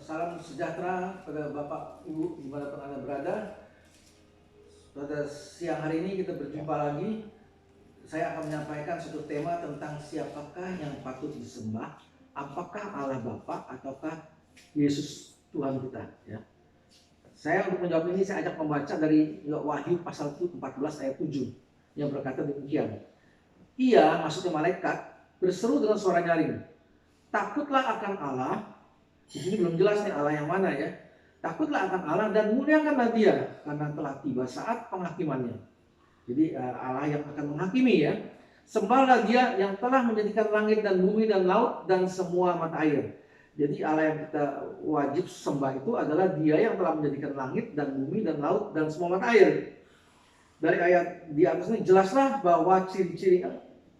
Salam sejahtera pada Bapak Ibu dimanapun Anda berada. Pada siang hari ini kita berjumpa lagi. Saya akan menyampaikan satu tema tentang siapakah yang patut disembah, apakah Allah Bapa ataukah Yesus Tuhan kita. Ya. Saya untuk menjawab ini saya ajak membaca dari Wahyu pasal 14 ayat 7 yang berkata demikian. Ia, maksudnya malaikat, berseru dengan suara nyaring, takutlah akan Allah. Di sini belum jelas nih Allah yang mana ya. Takutlah akan Allah dan muliakanlah Dia karena telah tiba saat penghakimannya. Jadi Allah yang akan menghakimi ya. Sembahlah Dia yang telah menjadikan langit dan bumi dan laut dan semua mata air. Jadi Allah yang kita wajib sembah itu adalah Dia yang telah menjadikan langit dan bumi dan laut dan semua mata air. Dari ayat di atas ini jelaslah bahwa ciri-ciri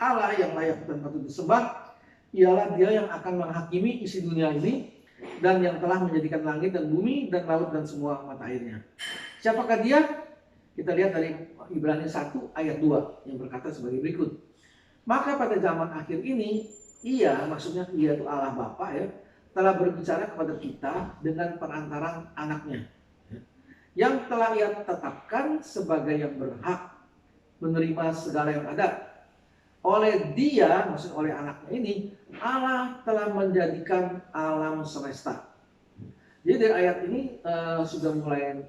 Allah yang layak dan patut disembah ialah Dia yang akan menghakimi isi dunia ini dan yang telah menjadikan langit dan bumi dan laut dan semua mata airnya. Siapakah Dia? Kita lihat dari Ibrani 1 ayat 2 yang berkata sebagai berikut. Maka pada zaman akhir ini Ia, maksudnya Ia itu Allah Bapa ya, telah berbicara kepada kita dengan perantaran anaknya, yang telah Ia tetapkan sebagai yang berhak menerima segala yang ada. Oleh Dia, maksud oleh anaknya ini, Allah telah menjadikan alam semesta. Jadi dari ayat ini sudah mulai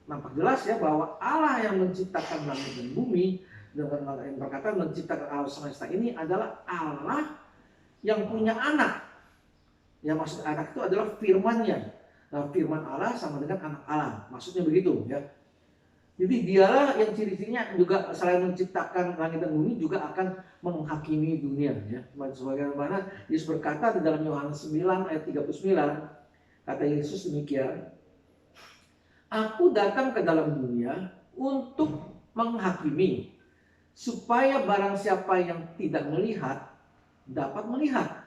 nampak jelas ya bahwa Allah yang menciptakan langit dan bumi, dengan yang berkata menciptakan alam semesta ini adalah Allah yang punya anak. Yang maksud anak itu adalah firman-Nya. Nah, firman Allah sama dengan anak Allah. Maksudnya begitu ya. Jadi Dialah yang ciri-cirinya juga selain menciptakan langit dan bumi juga akan menghakimi dunia ya. Sebagaimana Yesus berkata di dalam Yohanes 9 ayat 39, kata Yesus demikian, Aku datang ke dalam dunia untuk menghakimi, supaya barang siapa yang tidak melihat dapat melihat,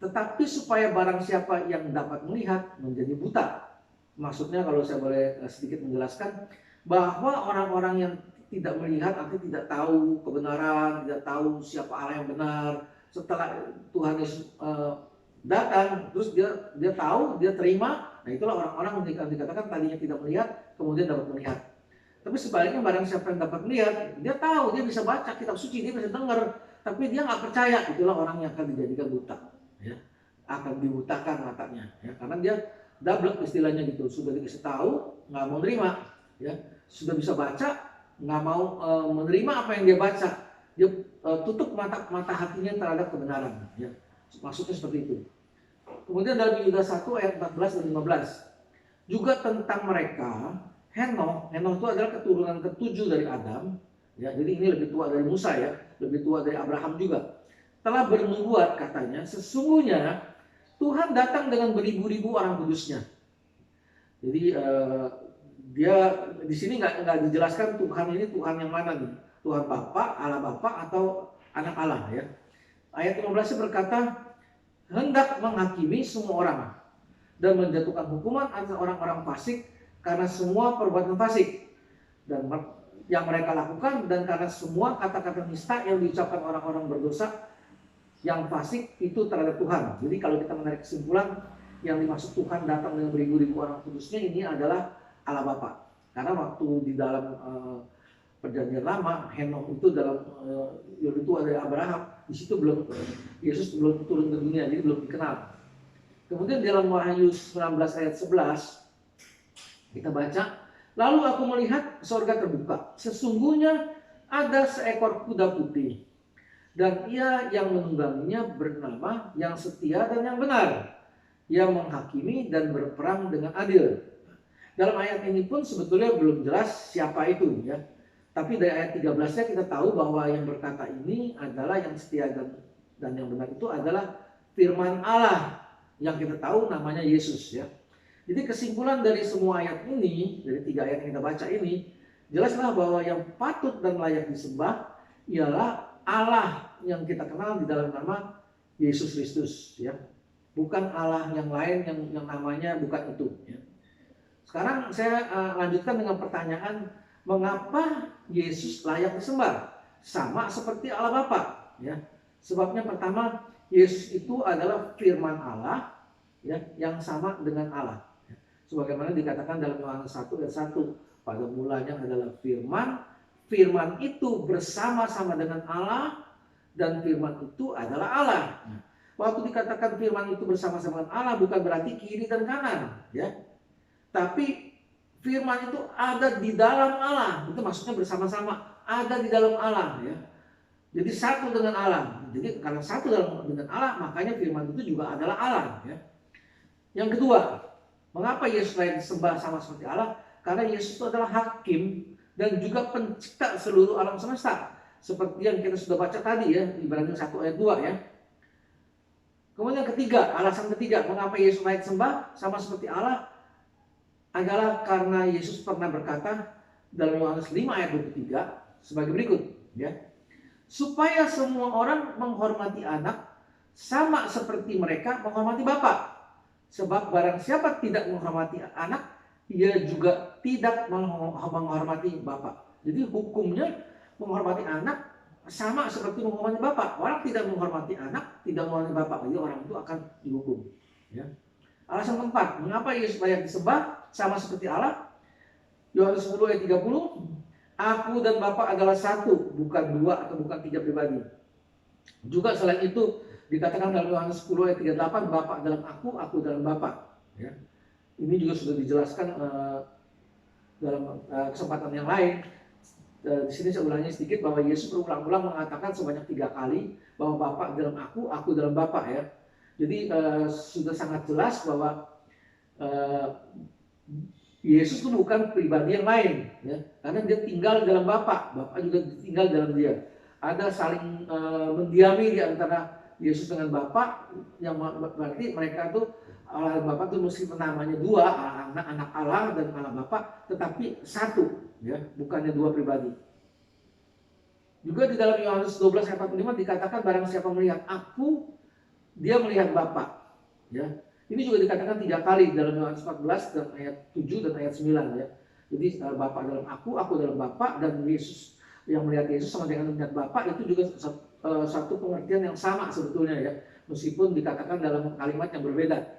tetapi supaya barang siapa yang dapat melihat menjadi buta. Maksudnya kalau saya boleh sedikit menjelaskan, bahwa orang-orang yang tidak melihat atau tidak tahu kebenaran, tidak tahu siapa Allah yang benar, setelah Tuhan Yesus datang, terus dia tahu, dia terima, nah itulah orang-orang yang dikatakan tadinya tidak melihat, kemudian dapat melihat. Tapi sebaliknya barang siapa yang dapat melihat, dia tahu, dia bisa baca kitab suci, dia bisa dengar, tapi dia nggak percaya, itulah orang yang akan dijadikan buta, ya, akan dibutakan matanya, ya, karena dia double istilahnya gitu, sudah dikasih tahu, nggak mau terima, ya. Sudah bisa baca, nggak mau menerima apa yang dia baca, dia tutup mata hatinya terhadap kebenaran. Ya. Maksudnya seperti itu. Kemudian dalam Yudas 1 ayat 14 dan 15 juga tentang mereka, Henokh itu adalah keturunan ketujuh dari Adam. Ya, jadi ini lebih tua dari Musa ya, lebih tua dari Abraham juga. Telah bernubuat katanya, sesungguhnya Tuhan datang dengan beribu-ribu orang kudusnya. Jadi dia di sini nggak dijelaskan Tuhan ini Tuhan yang mana nih, Tuhan Bapa, Allah Bapa atau anak Allah ya. Ayat 15 berkata hendak menghakimi semua orang dan menjatuhkan hukuman atas orang-orang fasik karena semua perbuatan fasik dan yang mereka lakukan, dan karena semua kata-kata nista yang diucapkan orang-orang berdosa yang fasik itu terhadap Tuhan. Jadi kalau kita menarik kesimpulan, yang dimaksud Tuhan datang dengan beribu-ribu orang kudusnya ini adalah Allah Bapa. Karena waktu di dalam perjanjian lama, Henokh itu dalam lebih tua dari Abraham, di situ belum Yesus belum turun ke dunia, jadi belum dikenal. Kemudian dalam Wahyu 19 ayat 11 kita baca, lalu aku melihat sorga terbuka, sesungguhnya ada seekor kuda putih, dan ia yang menungganginya bernama yang setia dan yang benar. Ia menghakimi dan berperang dengan adil. Dalam ayat ini pun sebetulnya belum jelas siapa itu ya. Tapi dari ayat 13-nya kita tahu bahwa yang berkata ini adalah yang setia dan yang benar itu adalah firman Allah yang kita tahu namanya Yesus ya. Jadi kesimpulan dari semua ayat ini, dari 3 ayat yang kita baca ini, jelaslah bahwa yang patut dan layak disembah ialah Allah yang kita kenal di dalam nama Yesus Kristus ya. Bukan Allah yang lain yang namanya bukan itu ya. Sekarang saya lanjutkan dengan pertanyaan, mengapa Yesus layak disembah? Sama seperti Allah Bapa, ya. Sebabnya pertama, Yesus itu adalah firman Allah ya, yang sama dengan Allah. Sebagaimana dikatakan dalam Yohanes 1 ayat 1, pada mulanya adalah firman, firman itu bersama-sama dengan Allah, dan firman itu adalah Allah. Waktu dikatakan firman itu bersama-sama dengan Allah bukan berarti kiri dan kanan, ya. Tapi firman itu ada di dalam Allah. Itu maksudnya bersama-sama, ada di dalam Allah, ya. Jadi satu dengan Allah. Jadi karena satu dengan Allah, makanya firman itu juga adalah Allah, ya. Yang kedua, mengapa Yesus layak disembah sama seperti Allah? Karena Yesus itu adalah hakim dan juga pencipta seluruh alam semesta. Seperti yang kita sudah baca tadi, ya, Ibrani 1 ayat 2, ya. Kemudian yang ketiga, alasan ketiga mengapa Yesus layak disembah sama seperti Allah adalah karena Yesus pernah berkata dalam Yohanes 5 ayat 23 sebagai berikut, ya. Supaya semua orang menghormati anak sama seperti mereka menghormati Bapa. Sebab barang siapa tidak menghormati anak, ia juga tidak menghormati Bapa. Jadi hukumnya menghormati anak sama seperti menghormati Bapa. Orang tidak menghormati anak, tidak menghormati Bapa, jadi orang itu akan dihukum, ya. Alasan keempat, mengapa Yesus layak disembah sama seperti Allah? Yohanes 10 ayat 30, aku dan Bapa adalah satu, bukan dua atau bukan tiga pribadi. Juga selain itu dikatakan dalam Yohanes 10 ayat 38, Bapa dalam aku dalam Bapa, ya. Ini juga sudah dijelaskan dalam kesempatan yang lain. Di sini saya ulangi sedikit bahwa Yesus berulang-ulang mengatakan sebanyak 3 kali bahwa Bapa dalam aku dalam Bapa, ya. Jadi sudah sangat jelas bahwa Yesus itu bukan pribadi yang lain, ya, karena dia tinggal dalam Bapa, Bapa juga tinggal dalam dia. Ada saling mendiami di antara Yesus dengan Bapa, yang berarti mereka itu Allah dan Bapa itu mesti namanya dua, anak Allah dan anak Bapa, tetapi satu, ya, bukannya dua pribadi. Juga di dalam Yohanes 12 ayat 45 dikatakan barang siapa melihat aku, dia melihat Bapa, ya. Ini juga dikatakan 3 kali dalam Yohanes 14 dan ayat 7 dan ayat 9, ya. Jadi Bapa dalam aku dalam Bapa, dan Yesus yang melihat Yesus sama dengan melihat Bapa itu juga satu pengertian yang sama sebetulnya, ya, meskipun dikatakan dalam kalimat yang berbeda.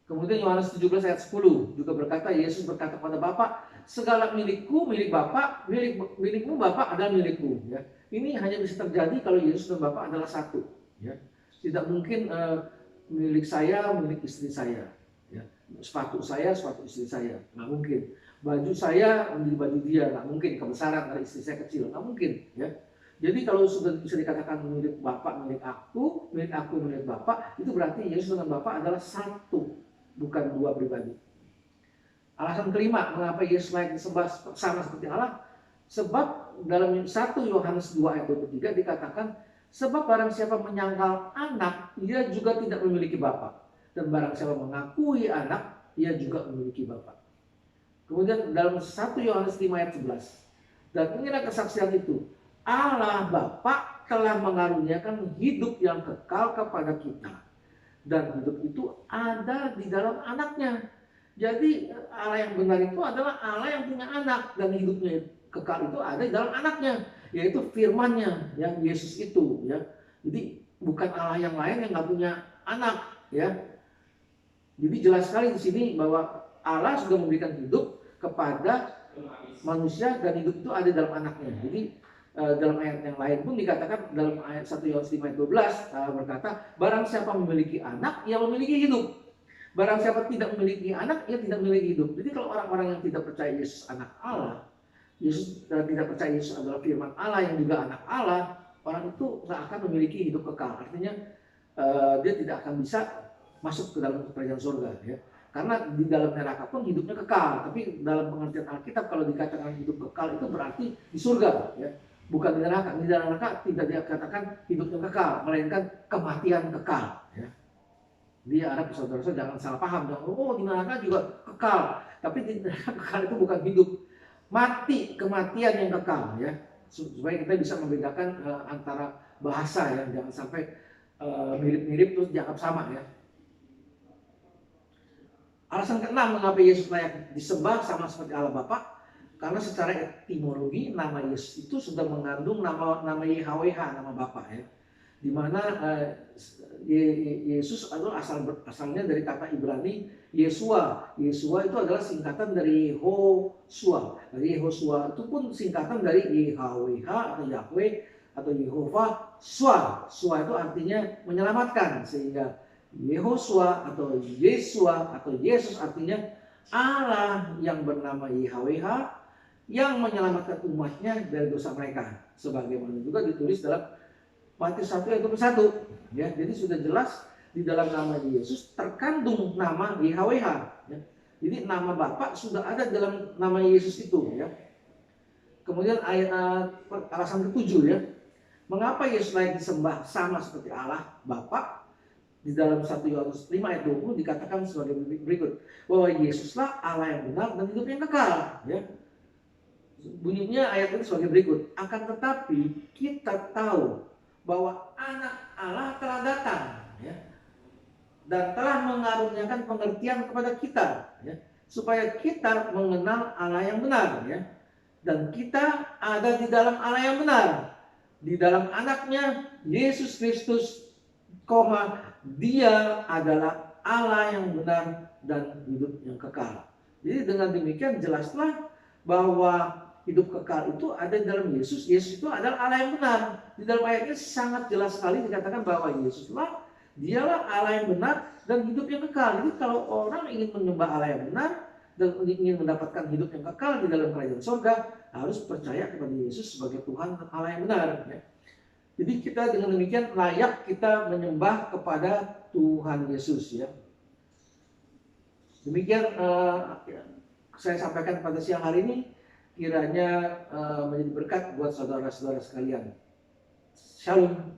Kemudian Yohanes 17 ayat 10 juga berkata, Yesus berkata kepada Bapa, segala milikku milik Bapa, milikmu Bapa adalah milikku, ya. Ini hanya bisa terjadi kalau Yesus dan Bapa adalah satu, ya. Tidak mungkin milik saya milik istri saya, ya. Sepatu saya sepatu istri saya, nggak mungkin. Baju saya menjadi baju dia, nggak mungkin. Kebesaran dari istri saya kecil, nggak mungkin, ya. Jadi kalau sudah bisa dikatakan milik Bapak milik aku milik Bapak, itu berarti Yesus dengan Bapak adalah satu, bukan dua pribadi. Alasan kelima mengapa Yesus layak disembah sama seperti Allah, sebab dalam 1 Yohanes 2 ayat 23 dikatakan, sebab barang siapa menyangkal anak, ia juga tidak memiliki Bapa, dan barang siapa mengakui anak, ia juga memiliki Bapa. Kemudian dalam 1 Yohanes 5 ayat 11, dan inilah kesaksian itu, Allah Bapa telah mengaruniakan hidup yang kekal kepada kita, dan hidup itu ada di dalam anaknya. Jadi Allah yang benar itu adalah Allah yang punya anak, dan hidupnya kekal itu ada di dalam anaknya, yaitu firman-Nya yang Yesus itu, ya. Jadi bukan Allah yang lain yang nggak punya anak, ya. Jadi jelas sekali di sini bahwa Allah sudah memberikan hidup kepada manusia, dan hidup itu ada dalam anaknya. Jadi dalam ayat yang lain pun dikatakan dalam ayat 1 Yohanes 5 ayat 12 berkata, barang siapa memiliki anak, ia memiliki hidup. Barang siapa tidak memiliki anak, ia tidak memiliki hidup. Jadi kalau orang-orang yang tidak percaya Yesus anak Allah, Yesus tidak percaya Yesus adalah firman Allah yang juga anak Allah, orang itu nggak akan memiliki hidup kekal. Artinya dia tidak akan bisa masuk ke dalam kerajaan surga, ya. Karena di dalam neraka pun hidupnya kekal, tapi dalam pengertian Alkitab kalau dikatakan hidup kekal itu berarti di surga, ya. Bukan di neraka. Di neraka tidak dikatakan hidupnya kekal, melainkan kematian kekal, ya. Di Arab, saudara-saudara jangan salah paham, oh di neraka juga kekal, tapi di neraka kekal itu bukan hidup, mati, kematian yang kekal, ya. Supaya kita bisa membedakan antara bahasa, ya, jangan sampai mirip-mirip terus dianggap sama, ya. Alasan keenam mengapa Yesus layak disembah sama seperti Allah Bapa, karena secara etimologi nama Yesus itu sudah mengandung nama YHWH, nama Bapa, ya. di mana Yesus adalah asalnya dari kata Ibrani Yesua. Yesua itu adalah singkatan dari Yehosua. Dari Yehosua itu pun singkatan dari YHWH atau Yahweh atau Yehova Sua. Sua itu artinya menyelamatkan, sehingga Yehosua atau Yesua atau Yesus artinya Allah yang bernama YHWH yang menyelamatkan umatnya dari dosa mereka. Sebagaimana juga ditulis dalam Matius 1 ayat 21. Ya, jadi sudah jelas di dalam nama Yesus terkandung nama YHWH. Ya. Jadi nama Bapa sudah ada dalam nama Yesus itu. Ya. Kemudian alasan ketujuh, ya, mengapa Yesus layak disembah sama seperti Allah Bapa? Di dalam 1 Yohanes 5 ayat 20 dikatakan sebagai berikut, bahwa Yesuslah Allah yang benar dan hidup yang kekal. Ya. Bunyinya ayat itu sebagai berikut, akan tetapi kita tahu bahwa anak Allah telah datang, ya, dan telah mengaruniakan pengertian kepada kita, ya, supaya kita mengenal Allah yang benar, ya, dan kita ada di dalam Allah yang benar, di dalam anaknya Yesus Kristus, dia adalah Allah yang benar dan hidup yang kekal. Jadi dengan demikian jelaslah bahwa hidup kekal itu ada di dalam Yesus. Yesus itu adalah Allah yang benar. Di dalam ayat ini sangat jelas sekali dikatakan bahwa Yesuslah, dialah Allah yang benar dan hidup yang kekal. Jadi kalau orang ingin menyembah Allah yang benar dan ingin mendapatkan hidup yang kekal di dalam kerajaan surga, harus percaya kepada Yesus sebagai Tuhan dan Allah yang benar. Jadi kita dengan demikian layak kita menyembah kepada Tuhan Yesus. Ya. Demikian saya sampaikan pada siang hari ini. Kiranya menjadi berkat buat saudara-saudara sekalian. Shalom.